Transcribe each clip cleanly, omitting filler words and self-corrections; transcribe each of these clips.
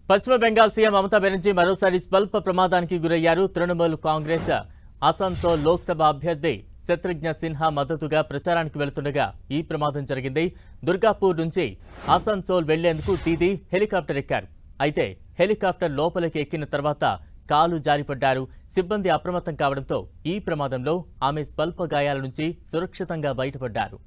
పశ్చిమ బెంగాల్ సీఎం మమతా బెనర్జీ మరోసారి స్వల్ప ప్రమాదానికి గురయ్యారు. తృణమూల్ కాంగ్రెస్ అసన్సోల్ లోక్సభ అభ్యర్థి శత్రుఘ్న సిన్హా మద్దతుగా ప్రచారానికి వెళుతుండగా ఈ ప్రమాదం జరిగింది. దుర్గాపూర్ నుంచి అసన్సోల్ వెళ్లేందుకు దీదీ హెలికాప్టర్ ఎక్కారు. అయితే హెలికాప్టర్ లోపలికి ఎక్కిన తర్వాత కాలు జారిపడ్డారు. సిబ్బంది అప్రమత్తం కావడంతో ఈ ప్రమాదంలో ఆమె స్వల్ప గాయాల నుంచి సురక్షితంగా బయటపడ్డారు.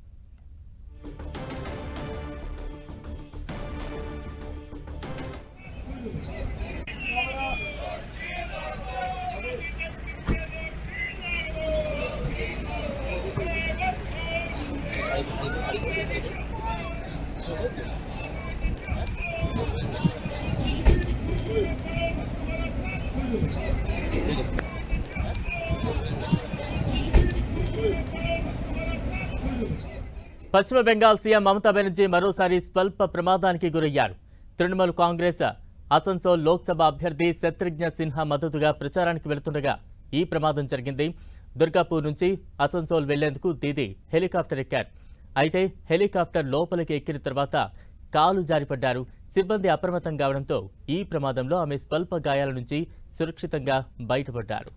పశ్చిమ బెంగాల్ సీఎం మమతా బెనర్జీ మరోసారి స్వల్ప ప్రమాదానికి గురయ్యారు. తృణమూల్ కాంగ్రెస్ అసన్సోల్ లోక్సభ అభ్యర్థి శత్రుఘ్న సిన్హా మద్దతుగా ప్రచారానికి వెళుతుండగా ఈ ప్రమాదం జరిగింది. దుర్గాపూర్ నుంచి అసన్సోల్ వెళ్లేందుకు దీదీ హెలికాప్టర్ ఎక్కారు. అయితే హెలికాప్టర్ లోపలికి ఎక్కిన తర్వాత కాలు జారిపడ్డారు. సిబ్బంది అప్రమత్తం కావడంతో ఈ ప్రమాదంలో ఆమె స్వల్ప గాయాల నుంచి సురక్షితంగా బయటపడ్డారు.